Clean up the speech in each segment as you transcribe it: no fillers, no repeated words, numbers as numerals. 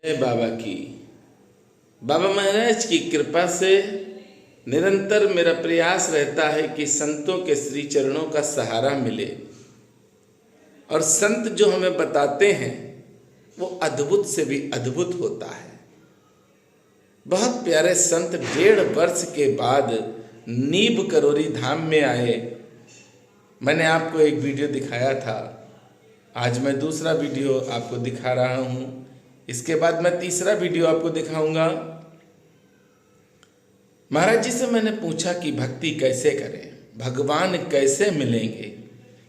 बाबा की बाबा महाराज की कृपा से निरंतर मेरा प्रयास रहता है कि संतों के श्री चरणों का सहारा मिले और संत जो हमें बताते हैं वो अद्भुत से भी अद्भुत होता है। बहुत प्यारे संत 1.5 वर्ष के बाद नीब करोरी धाम में आए। मैंने आपको एक वीडियो दिखाया था, आज मैं दूसरा वीडियो आपको दिखा रहा हूँ। इसके बाद मैं तीसरा वीडियो आपको दिखाऊंगा। महाराज जी से मैंने पूछा कि भक्ति कैसे करें, भगवान कैसे मिलेंगे,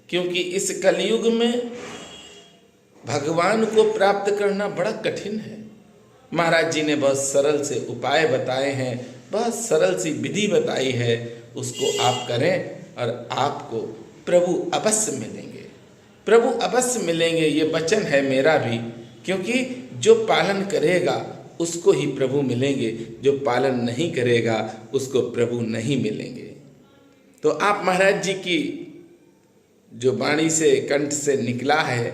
क्योंकि इस कलयुग में भगवान को प्राप्त करना बड़ा कठिन है। महाराज जी ने बहुत सरल से उपाय बताए हैं, बहुत सरल सी विधि बताई है, उसको आप करें और आपको प्रभु अवश्य मिलेंगे। प्रभु अवश्य मिलेंगे, ये वचन है मेरा भी, क्योंकि जो पालन करेगा उसको ही प्रभु मिलेंगे, जो पालन नहीं करेगा उसको प्रभु नहीं मिलेंगे। तो आप महाराज जी की जो वाणी से कंठ से निकला है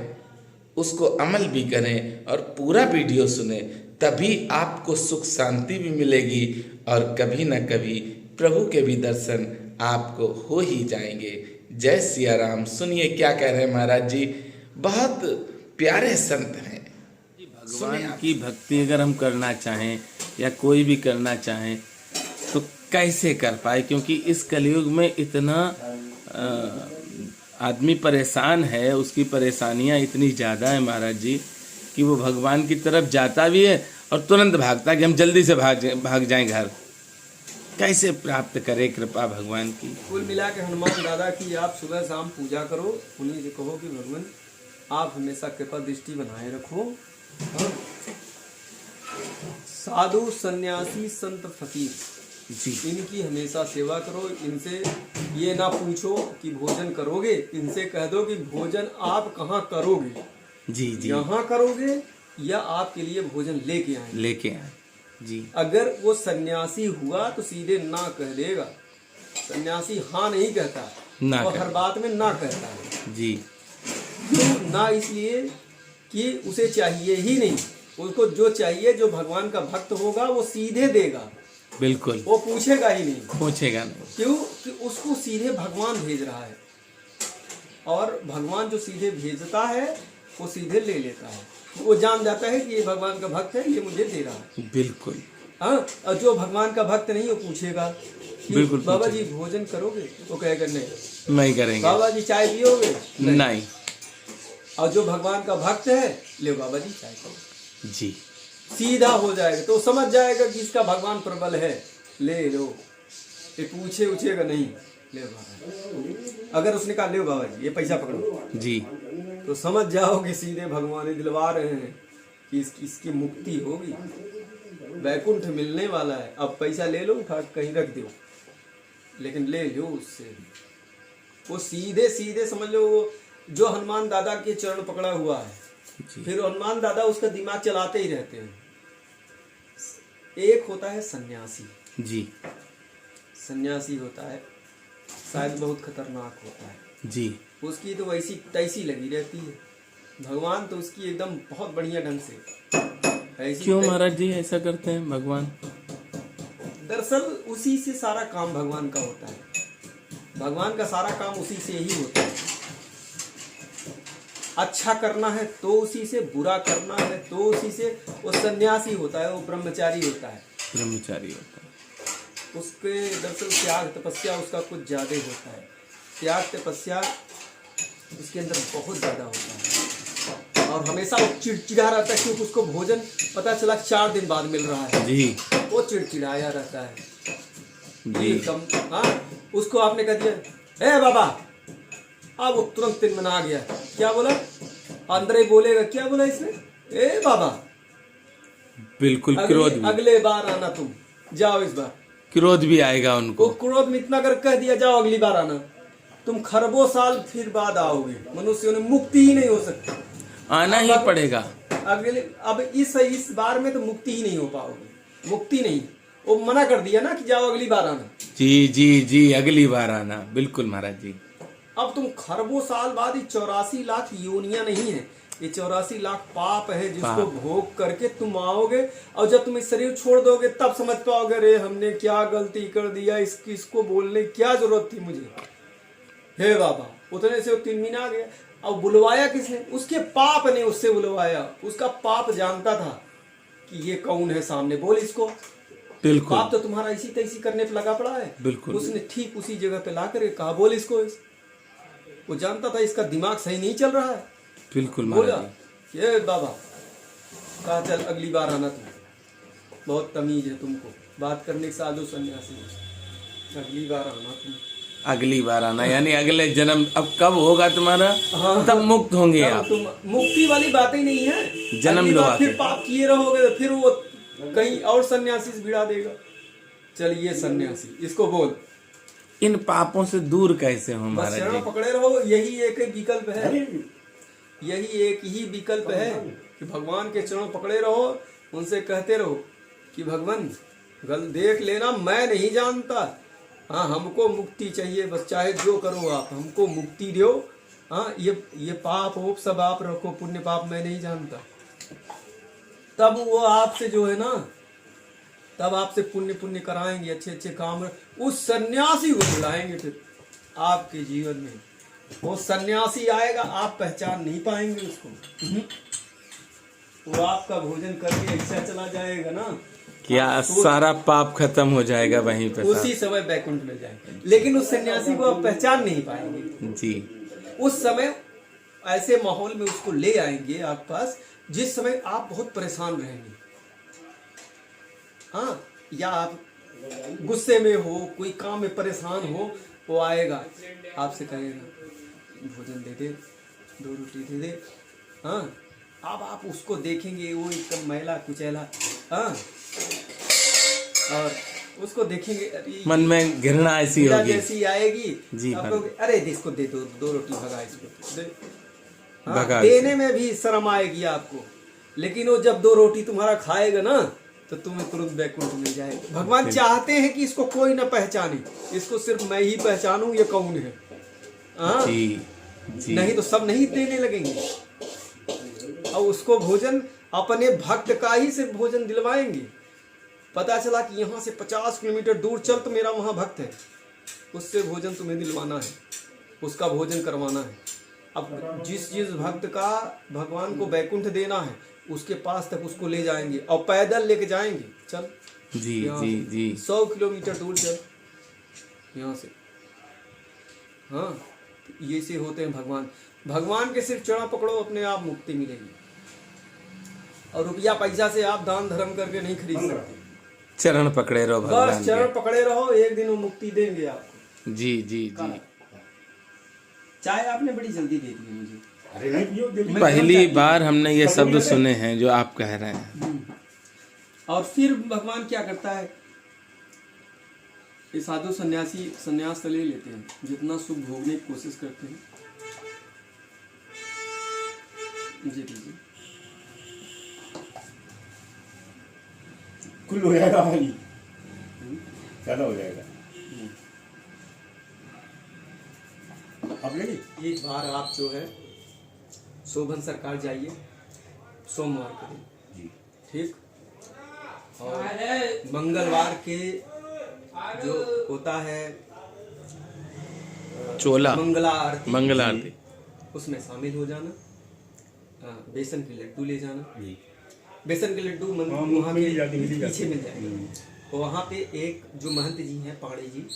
उसको अमल भी करें और पूरा वीडियो सुने, तभी आपको सुख शांति भी मिलेगी और कभी न कभी प्रभु के भी दर्शन आपको हो ही जाएंगे। जय सिया राम। सुनिए क्या कह रहे हैं महाराज जी, बहुत प्यारे संत हैं। भगवान की भक्ति अगर हम करना चाहें या कोई भी करना चाहें तो कैसे कर पाए, क्योंकि इस कलयुग में इतना आदमी परेशान है, उसकी परेशानियां इतनी ज़्यादा है महाराज जी कि वो भगवान की तरफ जाता भी है और तुरंत भागता कि हम जल्दी से भाग जाएं घर। कैसे प्राप्त करे कृपा भगवान की। कुल मिला के हनुमान दादा की आप सुबह शाम पूजा करो, उन्हीं से कहो कि भगवान आप हमेशा कृपा दृष्टि बनाए रखो। साधु सन्यासी संत फकीर जी, इनकी हमेशा सेवा करो। इनसे ये ना पूछो कि भोजन करोगे, इनसे कह दो कि भोजन आप कहाँ करोगे। जी जी, यहाँ करोगे या आपके लिए भोजन लेके आए जी। अगर वो सन्यासी हुआ तो सीधे ना कह देगा। सन्यासी हाँ नहीं कहता ना और हर बात में ना कहता है जी। तो ना इसलिए कि उसे चाहिए ही नहीं, उसको जो चाहिए, जो भगवान का भक्त होगा वो सीधे देगा, बिल्कुल, वो पूछेगा ही नहीं, पूछेगा नहीं। क्यों कि उसको सीधे भगवान भेज रहा है और भगवान जो सीधे भेजता है वो सीधे ले लेता है। वो जान जाता है कि ये भगवान का भक्त है, ये मुझे दे रहा है। बिल्कुल। हाँ, और जो भगवान का भक्त नहीं वो पूछेगा कि बिल्कुल बाबा जी भोजन करोगे, वो कहेगा नहीं करेंगे। बाबा जी चाय पियोगे, नहीं। और जो भगवान का भक्त है, ले बाबा जी चाय पियो, जी, सीधा हो जाएगा। तो समझ जाएगा कि इसका भगवान प्रबल है, ले लो, ये पूछेगा नहीं, ले बाबा। अगर उसने कहा ले बाबा जी ये पैसा पकड़ो जी, तो समझ जाओ कि सीधे भगवान ही दिलवा रहे हैं कि इसकी मुक्ति होगी, वैकुंठ मिलने वाला है। अब पैसा ले लो, उठा कहीं रख दो, लेकिन ले लो उससे। वो सीधे सीधे समझ लो, वो जो हनुमान दादा के चरण पकड़ा हुआ है, फिर हनुमान दादा उसका दिमाग चलाते ही रहते हैं। एक होता है सन्यासी जी, सन्यासी होता है, शायद बहुत खतरनाक होता है जी। उसकी तो वैसी तैसी लगी रहती है, भगवान तो उसकी एकदम बहुत बढ़िया ढंग से ऐसी। क्यों महाराज जी ऐसा करते हैं भगवान? दरअसल उसी से सारा काम भगवान का होता है, भगवान का सारा काम उसी से ही होता है। अच्छा करना है तो उसी से, बुरा करना है तो उसी से। वो सन्यासी होता है, वो ब्रह्मचारी होता है, ब्रह्मचारी होता है। उसके दरअसल त्याग तपस्या उसका कुछ ज्यादा होता है। त्याग तपस्या उसके अंदर बहुत ज्यादा होता है और हमेशा वो चिड़चिड़ा रहता है, क्योंकि उसको भोजन पता चला 4 दिन बाद मिल रहा है जी, वो चिड़चिड़ाया रहता है जी। हाँ, उसको आपने कह दिया ए बाबा, अब वो तुरंत 3 मना आ गया। क्या बोला? अंदर ही बोलेगा, क्या बोला इसने? ए बाबा, बिल्कुल। क्रोध भी, अगले बार आना, तुम जाओ, इस बार क्रोध भी आएगा उनको। वो क्रोध में इतना कर कह दिया, जाओ अगली बार आना, तुम खरबों साल फिर बाद आओगे। मनुष्यों ने मुक्ति ही नहीं हो सकती, आना ही पड़ेगा अगले। अब इस बार में तो मुक्ति ही नहीं हो पाओगे, मुक्ति नहीं। वो मना कर दिया ना कि जाओ अगली बार आना। जी जी जी, अगली बार आना, बिल्कुल महाराज जी। अब तुम खरबों साल बाद ही 84 लाख योनियां नहीं है, ये 84 लाख पाप है जिसको भोग करके तुम आओगे, और जब तुम इस शरीर छोड़ दोगे तब समझ पाओगे रे हमने क्या गलती कर दिया, इसको बोलने की क्या जरूरत थी मुझे। हे बाबा, उतने से वो 3 महीना आ गया। अब बुलवाया किसने? उसके पाप ने उससे बुलवाया। उसका पाप जानता था कि ये कौन है सामने, बोल इसको। बिल्कुल पाप तो तुम्हारा इसी तैसी करने पे लगा पड़ा है। बिल्कुल। उसने ठीक उसी जगह पे ला कर कहा बोल इसको। वो जानता था इसका दिमाग सही नहीं चल रहा है। बिल्कुल बोला महाराज जी। ये बाबा, कहा चल अगली बार आना तुम, बहुत तमीज है तुमको बात करने के। साधु सन्यासी, अगली बार आना तुम। अगली बार आना यानी अगले जन्म। अब कब होगा तुम्हारा? हाँ, तब मुक्त होंगे तब आप। तुम मुक्ति वाली बात ही नहीं है। जन्म अगली लो बार आके। फिर पाप किए रहोगे तो फिर वो कहीं और सन्यासी से भिड़ा देगा। चल ये सन्यासी, इसको बोल इन पापों से दूर कैसे हो बस महाराज चरण जी? पकड़े रहो। यही एक ही विकल्प है, यही एक ही विकल्प है कि भगवान के चरण पकड़े रहो, उनसे कहते रहो कि भगवान गल देख लेना, मैं नहीं जानता, हाँ हमको मुक्ति चाहिए, बस चाहे जो करो आप, हमको मुक्ति दो। हाँ ये पाप होप सब आप रखो, पुण्य पाप मैं नहीं जानता। तब वो आपसे जो है ना, तब आपसे पुण्य कराएंगे, अच्छे अच्छे काम। उस सन्यासी को बुलाएंगे फिर आपके जीवन में। वो सन्यासी आएगा, आप पहचान नहीं पाएंगे उसको। वो आपका भोजन करके ऐसा चला जाएगा ना, क्या सारा पाप खत्म हो जाएगा वहीं पे उसी समय बैकुंठ में जाएंगे। लेकिन उस सन्यासी को आप पहचान नहीं पाएंगे जी। उस समय। ऐसे माहौल में उसको ले आएंगे आप पास जिस समय आप बहुत परेशान रहेंगे। हाँ, या आप गुस्से में हो, कोई काम में परेशान हो, वो आएगा आपसे कहेगा भोजन दे दे, 2 रोटी दे दे। हाँ, अब आप उसको देखेंगे, वो एकदम मैला कुचैला, हाँ, और उसको देखेंगे, अरे मन में घृणा ऐसी पीड़ा होगी जैसी आएगी जी। आप लोग, अरे इसको दे दो 2 रोटी, भगा इसको दे। हाँ, भगा देने में भी शर्म आएगी आपको, लेकिन वो जब 2 रोटी तुम्हारा खाएगा ना तो तुम्हें तुरंत बैकुंठ मिल जाएगा। भगवान चाहते हैं कि इसको कोई न पहचाने, इसको सिर्फ मैं ही पहचानूं ये कौन है। हाँ, जी जी। नहीं तो सब नहीं देने लगेंगे। और उसको भोजन अपने भक्त का ही सिर्फ भोजन दिलवाएंगे। पता चला कि यहाँ से 50 किलोमीटर दूर चल तो मेरा वहाँ भक्त है, उससे भोजन तुम्हें दिलवाना है, उसका भोजन करवाना है। अब जिस भक्त का भगवान को बैकुंठ देना है उसके पास तक उसको ले जाएंगे और पैदल लेके जाएंगे। चल जी जी जी। 100 किलोमीटर दूर चल यहाँ से। हाँ, ये से होते हैं भगवान। भगवान के सिर्फ चरण पकड़ो, अपने आप मुक्ति मिलेगी। और रुपया पैसा से आप दान धर्म करके नहीं खरीद सकते। चरण पकड़े रहो भगवान बस चरण पकड़े रहो, एक दिन वो मुक्ति देंगे आपको। जी जी जी। चाय आपने बड़ी जल्दी दे दी मुझे। अरे नहीं पियो जल्दी। पहली बार हमने ये शब्द सुने हैं जो आप कह रहे हैं। और फिर भगवान क्या करता है, ये साधु सन्यासी सन्यास तो ले लेते हैं, जितना सुख भोगने की कोशिश करते हैं। जी जी, कुल हो जाएगा भाई, ज्यादा हो जाएगा। अब लेंगे। एक बार आप जो है शोभन सरकार जाइए सोमवार को दिन, जी ठीक, और मंगलवार के जो होता है चोला मंगला आरती, मंगल आरती। उसमें शामिल हो जाना। बेसन के लड्डू ले जाना। जी। बेसन के लड्डू हाँ, वहाँ मिल के जाते, मिल जाते। पीछे मिल जाएंगे। तो वहाँ पे एक जो महंत जी हैं पाड़े जी,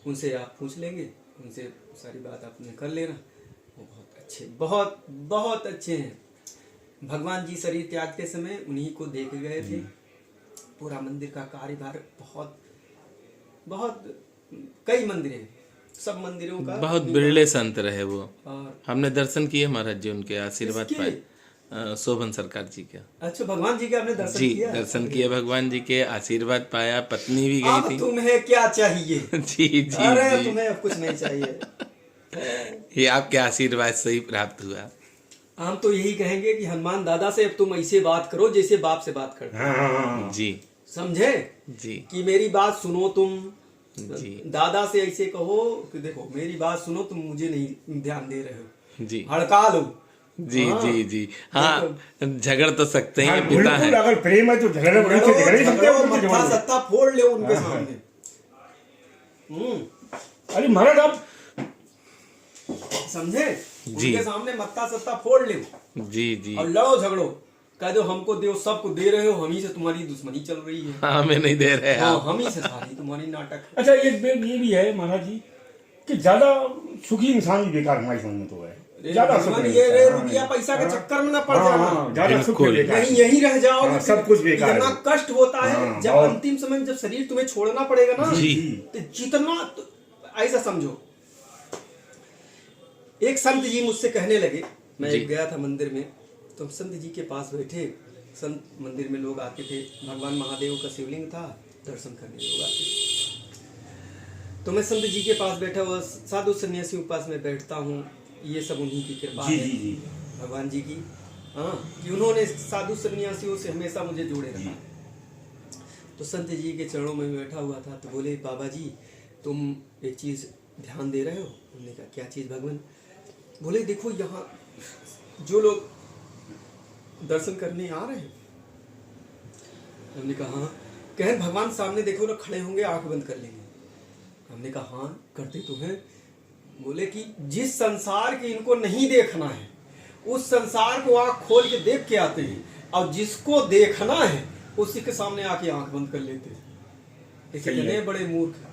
उनसे आप पूछ लेंगे, उनसे सारी बात आपने कर लेना। वो बहुत अच्छे, बहुत बहुत अच्छे हैं। भगवान जी शरीर त्यागते समय उन्हीं को देख गए थे। पूरा मंदिर का कार्यभार बहुत बहुत कई मंदिर हैं, सब मंदिरों का बहुत बिरले संत रहे वो। और हमने दर्शन किए महाराज जी, उनके आशीर्वाद किसके? पाए। शोभन सरकार जी के। अच्छा, भगवान जी के आपने दर्शन जी किया? दर्शन किए भगवान जी के, आशीर्वाद पाया। पत्नी भी अब गई थी। तुम्हें क्या चाहिए? जी जी अरे जी। तुम्हें अब कुछ नहीं चाहिए। ये आपके आशीर्वाद से ही प्राप्त हुआ। हम तो यही कहेंगे कि हनुमान दादा से अब तुम ऐसे बात करो जैसे बाप से बात करते, हाँ हाँ हाँ। जी समझे? जी कि मेरी बात सुनो तुम। जी दादा से ऐसे कहो कि देखो मेरी बात सुनो, तुम मुझे नहीं ध्यान दे रहे हो, जी हड़का लो। जी हाँ। जी जी हाँ, झगड़ तो सकते ही हाँ, हैं, पिता बिल्कुल, है। अगर प्रेम है तो झगड़े उनसे झगड़ ही सकते हैं, उनके मत्था जवाब में। सत्ता फोड़ ले उनके हाँ, सामने। अरे महाराज आप समझे? जी। उनके सामने मत्था सत्ता फोड़ ले जी जी और लड़ो झगड़ो, कह दो हमको दो, सबको दे रहे हो, हम ही से तुम्हारी दुश्मनी चल रही है। हाँ, हमें नहीं दे रहे हाँ, आप। हम ही से सारी तुम्हारी नाटक। अच्छा, एक बेर ये भी है महाराज जी कि ज्यादा सुखी इंसान भी बेकार हमारी समझ में तो है। ज्यादा सुख भगवान नहीं ये रे हाँ, रुपया पैसा के हाँ, चक्कर में न पड़ हाँ, जाना। हाँ, ज्यादा सुख बिल्कुल। बेकार। यहीं रह जाओ। हाँ, सब कुछ बेकार है। इतना कष्ट होता है हाँ, जब बहुत। अंतिम समय में जब शरीर तुम्हें छोड़ना पड़ेगा ना, जी। तो जितना ऐसा समझो, एक संत जी मुझसे कहने लगे, मैं जी। एक गया था मंदिर में, तो संत जी के पास बैठे, संत मंदिर में लोग आते थे, भगवान महादेव का शिवलिंग था, दर्शन करने लोग आते थे। तो मैं संत जी के पास बैठा हुआ, साधु सन्यासियों के पास मैं बैठता हूँ, ये सब उन्हीं की कृपा जी है, जी जी भगवान जी की। हाँ, कि उन्होंने साधु सन्यासियों से हमेशा मुझे जोड़े रखा। तो संत जी के चरणों में बैठा हुआ था, तो बोले बाबा जी तुम एक चीज ध्यान दे रहे हो? हमने कहा क्या चीज भगवान? बोले देखो यहाँ जो लोग दर्शन करने आ रहे हैं, हमने कहा हाँ, कहे भगवान सामने देखो ना खड़े होंगे, आंख बंद कर लेंगे। हमने कहा हाँ करते तो हैं। बोले कि जिस संसार के इनको नहीं देखना है, उस संसार को आंख खोल के देख के आते हैं, और जिसको देखना है उसी के सामने आके आंख बंद कर लेते हैं। सही है। इतने बड़े मूर्ख हैं।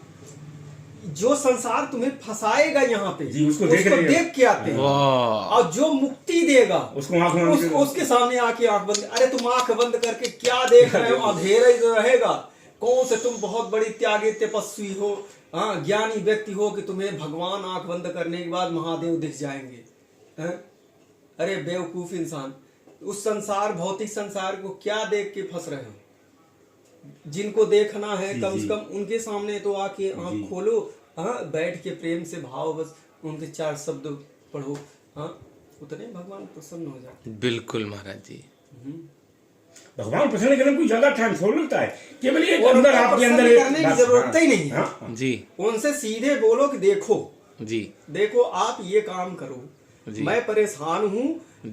जो संसार तुम्हें फंसाएगा यहाँ पे, जी, उसको देख के आते हैं, वाह, और जो मुक्ति देगा उसको आंख बंद कर- उसके सामने आके आंख बंद। अरे तुम आंख बंद करके क्या देख रहे हो? अंधेरा ही तो रहेगा। कौन से तुम बहुत बड़ी त्यागी तपस्वी हो, हाँ ज्ञानी व्यक्ति हो कि तुम्हें भगवान आंख बंद करने के बाद महादेव दिख जाएंगे? हैं? अरे बेवकूफ इंसान, उस संसार भौतिक संसार को क्या देख के फंस रहे हो? जिनको देखना है जी, कम से जी। कम उनके सामने तो आके आंख जी। खोलो, हाँ बैठ के प्रेम से भाव बस उनके चार शब्द पढ़ो, हाँ उतने भगवान प्रसन्न हो जाते। बिल्कुल महाराज जी। भगवान प्रसन्न करने में कोई ज्यादा टाइम थोड़ा लगता है, केवल एक और अंदर उनको आपके प्रसन्न अंदर एक करने की बस, जरूरत ही नहीं है। हाँ, हाँ। जी उनसे सीधे बोलो कि देखो जी देखो आप ये काम करो, जी। मैं परेशान हूँ,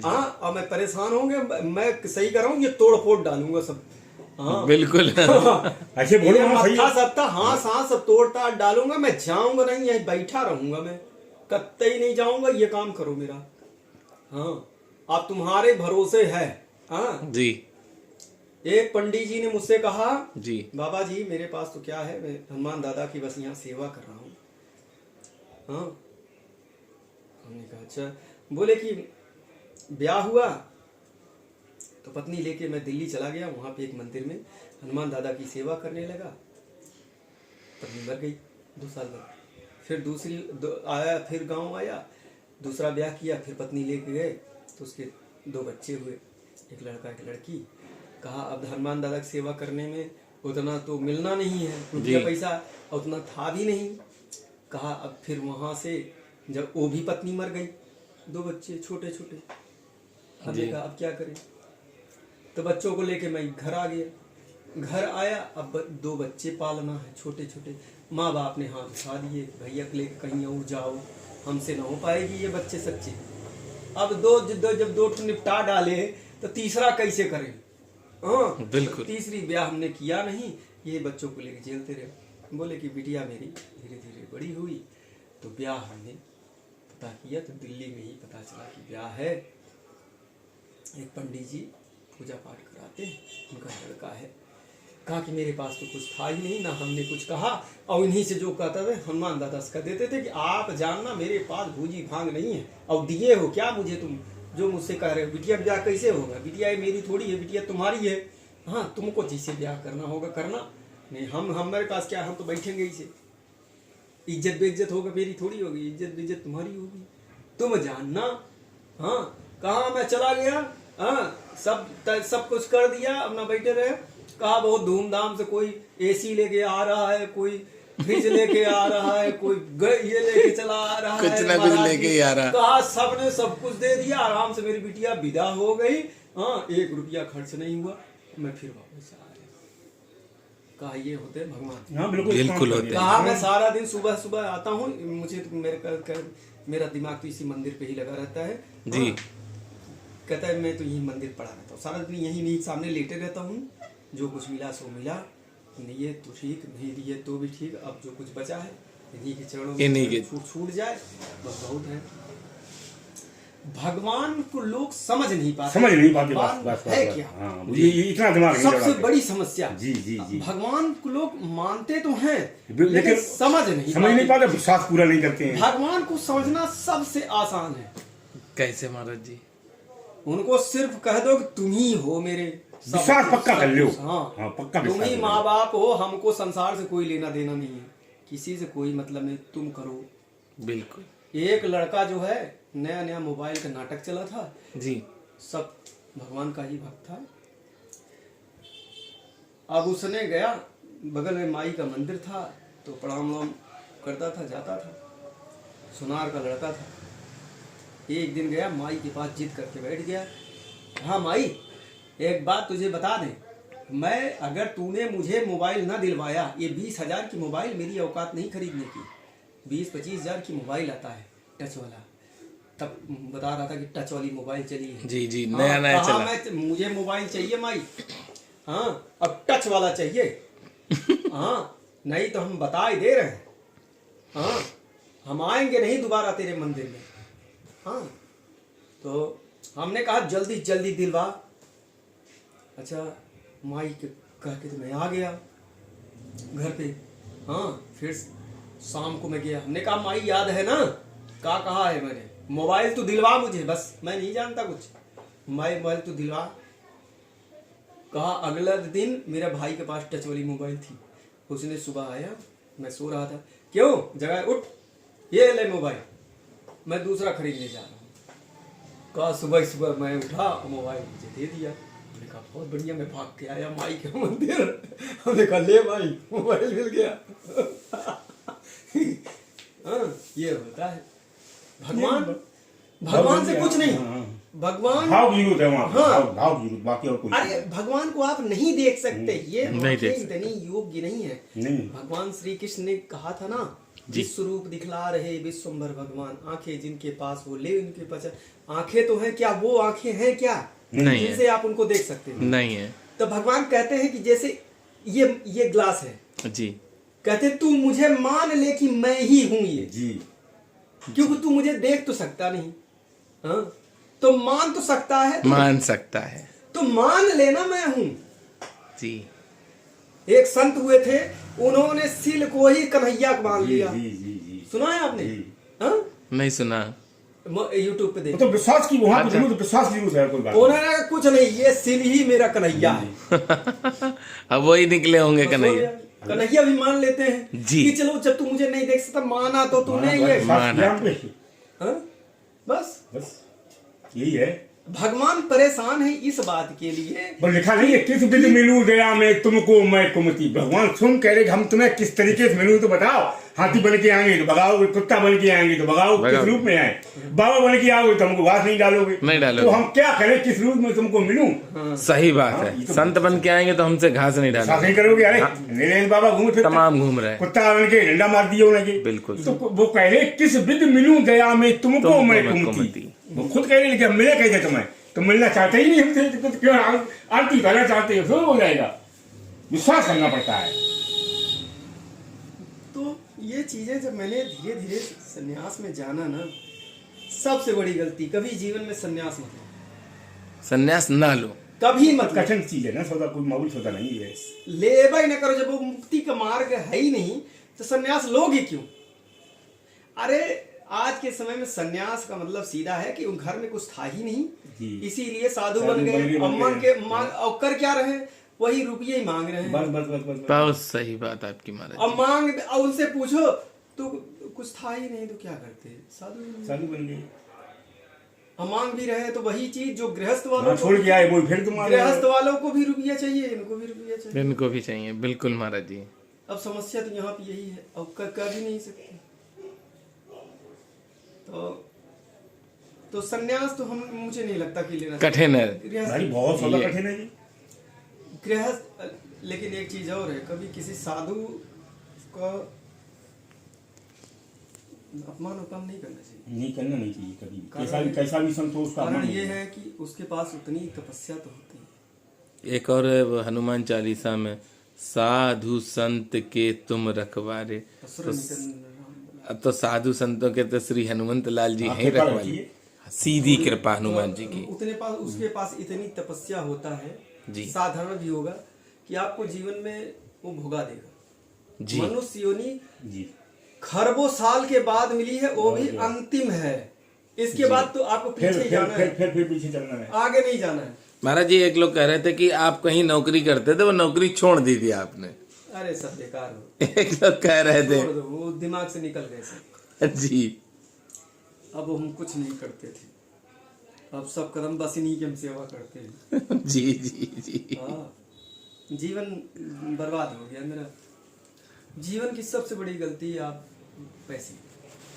हाँ और मैं परेशान होंगे, मैं सही कर रहा हूँ, ये तोड़ फोड़ डालूंगा सब। हाँ बिल्कुल। ऐसे बोलो ये हाँ, सही मत्था है। सत्ता हाँ सांस सब तोड़ ताड़ डालूंगा, मैं जाऊंगा नहीं, यहीं बैठा रहूंगा, मैं कतई नहीं जाऊंगा, ये काम करो मेरा। हाँ आप तुम्हारे भरोसे है। हाँ जी एक पंडित जी ने मुझसे कहा, जी बाबा जी मेरे पास तो क्या है, मैं हनुमान दादा की बस यहाँ सेवा कर रहा हूँ। हाँ हमने कहा अच्छा। बोले कि ब्याह हुआ तो पत्नी लेके मैं दिल्ली चला गया, वहां पे एक मंदिर में हनुमान दादा की सेवा करने लगा। पत्नी मर गई 2 साल बाद। फिर आया, फिर गांव आया, दूसरा ब्याह किया, फिर पत्नी लेके गए तो उसके 2 बच्चे हुए, एक लड़का एक लड़की। कहा अब हनुमान दादा की सेवा करने में उतना तो मिलना नहीं है, रुपया पैसा उतना था भी नहीं। कहा अब फिर वहां से जब वो भी पत्नी मर गई, 2 बच्चे छोटे छोटे। हमने कहा अब क्या करें, तो बच्चों को लेके मैं घर आ गया। घर आया, अब 2 बच्चे पालना है छोटे छोटे। माँ बाप ने हाथ उठा दिए, भैया के लेके कहीं और जाओ, हमसे ना हो पाएगी ये बच्चे सच्चे। अब जब 2 निपटा डाले तो तीसरा कैसे करें? हाँ बिल्कुल। तीसरी ब्याह हमने किया नहीं, ये बच्चों को लेके झेलते रहे। बोले कि बिटिया मेरी धीरे धीरे बड़ी हुई तो ब्याह हमने पता किया, तो दिल्ली में ही पता चला कि ब्याह है। एक पंडित जी पूजा पाठ कराते हैं, उनका लड़का है। कहा कि मेरे पास तो कुछ था ही नहीं, ना हमने कुछ कहा, और इन्हीं से जो कहता था हनुमान दादा से कह देते थे कि आप जानना मेरे पास भूजी भांग नहीं है, और दिए हो क्या मुझे तुम जो मुझसे कह रहे हो? बिटिया ब्याह कैसे होगा? बिटिया मेरी थोड़ी है, बिटिया तुम्हारी है। हाँ तुमको जिसे ब्याह करना होगा करना, नहीं हमारे पास क्या, हम तो बैठेंगे ही से। इज्जत बेइज्जत होगा मेरी थोड़ी होगी, इज्जत बेइज्जत तुम्हारी होगी, तुम जानना। हाँ कहा मैं चला गया, हाँ सब कुछ कर दिया, अपना बैठे रहे। कहा बहुत धूमधाम से कोई एसी लेके आ रहा है, कोई फ्रिज लेके आ रहा है, कोई ये लेके चला आ रहा है, कुछ ना कुछ लेके ही आ रहा। कहा सबने सब कुछ दे दिया, आराम से मेरी बिटिया विदा हो गई। हाँ 1 रुपया खर्च नहीं हुआ, मैं फिर वापस आ गया। कहा ये होते हैं भगवान। हाँ बिल्कुल बिल्कुल होते हैं। कहा मैं सारा दिन सुबह सुबह आता हूँ, मुझे तो मेरा दिमाग तो इसी मंदिर पे ही लगा रहता है। जी। कहता है मैं तो यही मंदिर पड़ा रहता हूँ, सारा दिन यहीं नहीं सामने लेटे रहता हूँ, जो कुछ मिला सो मिला, लिए तो ठीक, नहीं लिए तो भी ठीक, अब जो कुछ बचा है इन्हीं के चरणों में छूट जाए बस बहुत है। भगवान को लोग समझ नहीं पाते, बस है क्या? हाँ, ये इतना दिमाग नहीं सबसे लगाते। बड़ी समस्या जी जी जी। भगवान को लोग मानते तो हैं लेकिन समझ नहीं पाते, विश्वास पूरा नहीं करते हैं। भगवान को समझना सबसे आसान है। कैसे महाराज जी? उनको सिर्फ कह दो कि तुम ही हो मेरे, विश्वास पक्का कर लो। हाँ पक्का तुम विश्वास ही कर माँ लो। बाप हो, हमको संसार से कोई लेना देना नहीं है, किसी से कोई मतलब नहीं, तुम करो। बिल्कुल। एक लड़का जो है नया नया मोबाइल का नाटक चला था जी। सब भगवान का ही भक्त था। अब उसने गया, बगल में माई का मंदिर था तो प्रणाम वणाम करता था, जाता था, सुनार का लड़का था। एक दिन गया माई के पास जिद करके बैठ गया, हाँ माई एक बात तुझे बता दें, मैं अगर तूने मुझे मोबाइल ना दिलवाया, ये 20,000 की मोबाइल मेरी औकात नहीं खरीदने की, 20-25 हजार की मोबाइल आता है टच वाला, तब बता रहा था कि टच वाली मोबाइल चली है। जी जी, हाँ, नया नया कहा चला। मुझे मोबाइल चाहिए माई, हाँ अब टच वाला चाहिए, हाँ नहीं तो हम बता ही दे रहे हैं, हाँ हम आएंगे नहीं दोबारा तेरे मंदिर में। हाँ तो हमने कहा जल्दी जल्दी दिलवा। अच्छा माई के कह के तो मैं आ गया घर पे। हाँ फिर शाम को मैं गया, हमने कहा माई याद है ना क्या कहा है मैंने, मोबाइल तो दिलवा मुझे, बस मैं नहीं जानता कुछ, मोबाइल तो दिलवा। कहा अगला दिन मेरा भाई के पास टच वाली मोबाइल थी, उसने सुबह आया, मैं सो रहा था, क्यों जगह उठ, ये ले मोबाइल, मैं दूसरा खरीदने जा रहा हूँ। कहा सुबह सुबह मैं उठा, मोबाइल मुझे दे दिया। मैंने कहा बहुत बढ़िया, मैं भाग के आया माई के मंदिर, हमने कहा ले भाई मोबाइल मिल गया। हाँ ये होता है, भगवान से कुछ नहीं, भगवान भाव विरोध है वहाँ पे, हाँ। भाव विरोध, बाकी और कोई अरे भगवान को आप नहीं देख सकते, ये नहीं देख आंखें इतनी योग्य नहीं है। नहीं। भगवान श्री कृष्ण ने कहा था ना, विश्व रूप दिखला रहे विश्वम्भर भगवान, आंखें जिनके पास वो ले उनके पहचान। आंखें तो हैं क्या, वो आंखें हैं क्या नहीं है। जिनसे आप उनको देख सकते हैं? नहीं है। तो भगवान कहते हैं कि जैसे ये ग्लास है, जी कहते तू मुझे मान ले कि मैं ही हूं ये, जी। क्योंकि तू मुझे देख तो सकता नहीं, हाँ तो मान तो सकता है, मान सकता है। तो मान लेना मैं हूं। जी। एक संत हुए थे, उन्होंने सिल को ही कन्हैया मान जी लिया। जी जी जी। सुना है आपने? जी। हाँ नहीं सुना। यूट्यूब पे देखो। तो विश्वास की वहाँ पे जरूर विश्वास जरूर है, कोई बात नहीं। उन्होंने कहा, कुछ नहीं, ये सिल ही मेरा कन्हैया है। अब वही निकले होंगे कन्हैया। कन्हैया भी मान लेते हैं जी। कि चलो जब तू मुझे नहीं देख सकता, माना तो तूने ये, विश्वास किया हम पे। हाँ? बस बस यही है। भगवान परेशान है इस बात के लिए। पर लिखा नहीं है किस विधि मिलूं दया में तुमको मैं कुमति। भगवान स्वयं कह रहे कि हम तुम्हें किस तरीके से मिलूं तो बताओ। हाथी बन के आएंगे तो भगाओ, कुत्ता बन के आएंगे तो भगाओ, किस रूप में आए? बाबा बन के आओगे तो हमको घास नहीं डालोगे, नहीं डालोगे। तो हम क्या करें, किस रूप में तुमको मिलूं? सही बात है। संत बन के आएंगे तो हमसे घास नहीं साथ डालेंगे। नहीं करोगे? अरे नीलेश बाबा घूम फिर तमाम घूम रहे हैं। कुत्ता बन के डंडा मार दिए उन्हें। बिल्कुल। तो वो कह रहे किस विधि मिलूं दया में तुमको मैं कुमति। कुमति। वो खुद कह रहे कि मिले कैसे तुम्हें, तुम मिलना चाहते ही नहीं हमसे, तो क्यों आरती करना चाहते हो? फिर हो जाएगा। विश्वास करना पड़ता है। तो ये चीजें जब मैंने धीरे धीरे सन्यास में जाना ना, सबसे बड़ी गलती, कभी जीवन में सन्यास मत लो, सन्यास ना लो। कभी मत लो। कठिन चीज है ना, सौदा कोई मामूली सौदा नहीं है। लेबा ही ना करो, जब वो मुक्ति का मार्ग है ही नहीं तो सन्यास लोगे क्यों? अरे आज के समय में सन्यास का मतलब सीधा है कि उन घर में कुछ था ही नहीं, इसीलिए साधु बन गए, अम्मन के और कर क्या रहे, वही रुपये ही मांग रहे हैं। बस बस बस बस। बहुत सही बात आपकी महाराज। अब मांग, अब उनसे पूछो तो कुछ था ही नहीं तो क्या करते, साधु बन गए। हम मांग भी रहे तो वही चीज जो गृहस्थ वालों को, छोड़ के आए वो फिर तुम्हारे। गृहस्थ वालों को भी रुपया चाहिए, इनको भी रुपया चाहिए। इनको भी चाहिए, बिल्कुल महाराज जी। अब समस्या तो यहाँ पे यही है, अब कर भी नहीं सकते। तो सन्यास तो हम, मुझे नहीं लगता कि लेना कठिन है भाई, बहुत ज्यादा कठिन है जी। गृहस्थ। लेकिन एक चीज और है, कभी किसी साधु का अपमान उपमान नहीं करना चाहिए। नहीं करना नहीं चाहिए कभी, कारण- कैसा भी संतोष का कारण अपमान ये नहीं। है कि उसके पास उतनी तपस्या तो होती है। एक और है वो हनुमान चालीसा में, साधु संत के तुम रखवारे। असुर निकंदन अब तो साधु संतों के तो श्री हनुमंत लाल जी हाँ, हैं कृपा रखवाले। रखिए। सीधी कृपा हनुमान जी की। उतने पास उसके पास इतनी तपस्या होता है, जी। साधारण भी होगा कि आपको जीवन में वो भोगा देगा। जी। मनुष्य योनि जी खरबों साल के बाद मिली है, वो भी अंतिम है। इसके बाद तो आपको फिर पीछे फिर जाना है, फिर पीछे चलना है। आगे नहीं जाना है। महाराज जी एक लोग कह रहे थे कि आप कहीं नौकरी करते थे, वो नौकरी छोड़ दी थी आपने। अरे सब बेकार हो, एक लोग कह रहे थे। छोड़ दो, वो दिमाग से निकल गए सब। जी। अब हम कुछ नहीं करते थे, अब सब कदम बस इन्हीं की हम सेवा करते हैं। जी जी जी। हाँ, जीवन बर्बाद हो गया मेरा। जीवन की सबसे बड़ी गलती है आप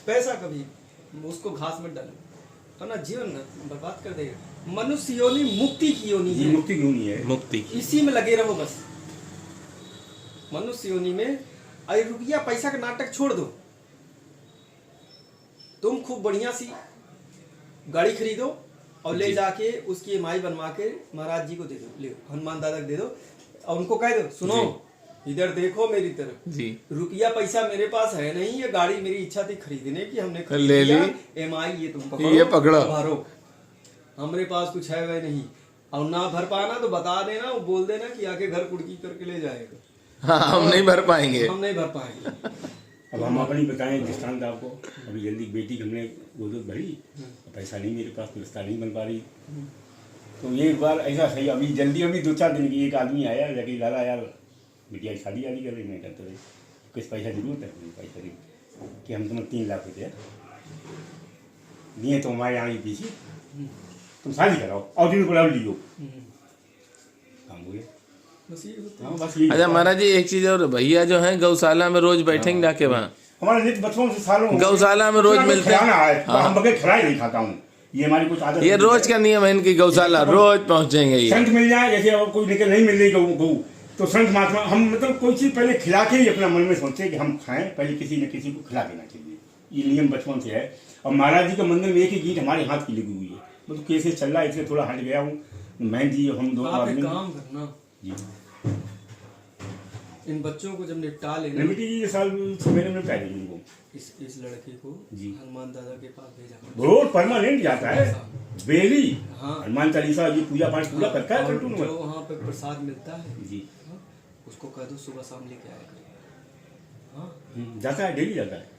पैसा कभी उसको घास मत डालो, वरना जीवन बर्बाद कर देगा। मनुष्य योनि मुक्ति की योनि जी है, मुक्ति क्यों नहीं है? मुक्ति की। इसी में लगे रहो बस। मनुष्य योनि में अरे रुपया पैसा का नाटक छोड़ दो, तुम खूब बढ़िया सी गाड़ी खरीदो और ले जाके उसकी EMI बनवा के महाराज जी को दे दो, ले हनुमान दादा को दे दो और उनको कह दो सुनो इधर देखो मेरी तरफ, जी। रुपया पैसा मेरे पास है नहीं, ये गाड़ी मेरी इच्छा थी खरीदने की, हमने खरीद ले ली। लिया, EMI ये तुम पकड़ो, ये पकड़ो। भरो, हमारे पास कुछ है वह नहीं, और ना भर पाना तो बता देना, वो बोल देना कि आके घर कुड़की करके ले जाएगा। हाँ, हम नहीं भर पाएंगे। हम नहीं भर पाएंगे। अब हम अपनी बताएं दृष्टांत आपको। अभी जल्दी बेटी की हमने गोद भरी, पैसा नहीं मेरे पास, व्यवस्था नहीं बन पा रही। तो ये एक बार ऐसा सही अभी जल्दी अभी 2-4 दिन की एक आदमी आया जाके, दादा यार बेटिया की शादी आदि कर रही, मैं कहते रहे कुछ पैसा जरूरत है, पैसा दी कि हम तुम्हें 3 लाख रुपया दिए तो हमारे यहाँ पीछे तुम शादी कराओ और दिन को लियो, काम हो गया। बस ये होता है। हाँ बस यही। अच्छा महाराज जी एक चीज और, भैया जो है गौशाला में रोज बैठेंगे जाके वहाँ, हमारे नित्य बच्चों से सालों हो गए। गौशाला में रोज इतना मिलते हैं। खिलाना है, हम बगैर खिलाए नहीं खाता हूँ, ये हमारी कुछ आदत ये नहीं रोज है। का नियम है इनकी, गौशाला रोज पहुंचेंगे ये। संत मिल जाए, जैसे अब कोई निकल नहीं मिल रही गऊ तो संत महात्मा हम मतलब कोई चीज पहले खिला के ही अपना मन में सोचते कि हम खाएं, पहले किसी न किसी को खिला देना चाहिए, ये नियम बचपन से है। और महाराज जी के मंदिर में एक ही गीत हमारे हाथ की लगी हुई है, मतलब कैसे चल रहा है इसलिए थोड़ा हट गया हूँ मैं जी, हम दो आप एक आदमी काम करना, जी। इन बच्चों को जब निपटा लेना, बेटी जी ये साल सवेरे में निपटा देंगे इनको, इस लड़के को जी। हनुमान दादा के पास भेजा करो। रोज परमानेंट जाता है बेली, हाँ। हनुमान चालीसा ये पूजा पाठ पूरा करता है और कंटिन्यू। जो वहाँ पे प्रसाद मिलता है जी हाँ, उसको कह दो सुबह शाम लेके आया करो। हाँ, जाता है, डेली जाता है।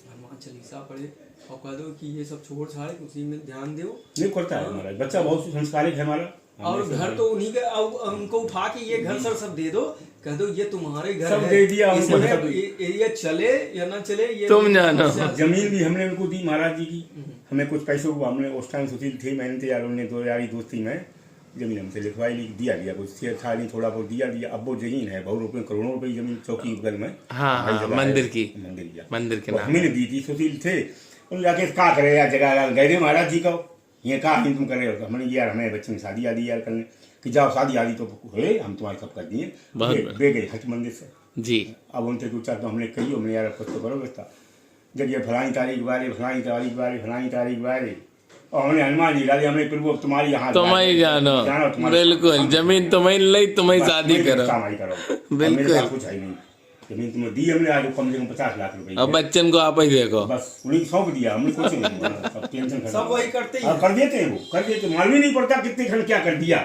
हनुमान चालीसा पढ़े और कह दो कि ये सब छोड़ छाड़ के उसी में ध्यान दो। नहीं करता है हमारा बच्चा, बहुत संस्कारिक है हमारा। और घर तो उन्हीं का, उनको उठा के ये घर सर सब दे दो, कह दो ये तुम्हारे घर सब है, दे दिया उनको, इसमें सब। ये चले या ना चले ये तुम जानो। जमीन भी हमने उनको दी महाराज जी की, हमें कुछ पैसों को हमने उस टाइम सुशील थे, मैंने थे यार, उन्होंने 2 यारी दोस्ती में जमीन हमसे लिखवाई ली, दिया कुछ था नहीं, थोड़ा बहुत दिया। अब वो जमीन है बहुत रुपये, करोड़ों रुपये जमीन चौकी बगल में। हाँ, हमारी हाँ, जगह मंदिर है, की। मंदिर के वो नाम। हमने दी थी, सुशील थे, उन जाके क्या करे यार, जगह गए थे महाराज जी को, ये कहा नहीं तुम कर रहे हो, हमने यार हमें बच्चे में शादी आदि यार करने कि जाओ शादी आदि तो है, हम तुम्हारे सब कर दिए, दे गए हट मंदिर से जी। अब उनसे 2-4 तो हमने कही, हमने यार कुछ तो करो व्यवस्था, जब ये फलानी तारीख बारे फलानी तारीख बारे और हमने हनुमान जी डाले, हमने प्रभु तुम्हारी यहाँ तुम ही जानो, बिल्कुल जमीन तुम्हें ली, तुम्हें शादी करो, बिल्कुल कुछ है नहीं, जमीन तुम्हें दी हमने आज कम से कम 50 लाख रुपए, अब बच्चन को आप ही देखो, बस उन्हीं सौंप दिया हमने, कुछ नहीं सब टेंशन सब वही करते ही कर देते हैं, वो कर देते, मालूम ही नहीं पड़ता कितने खंड क्या कर दिया।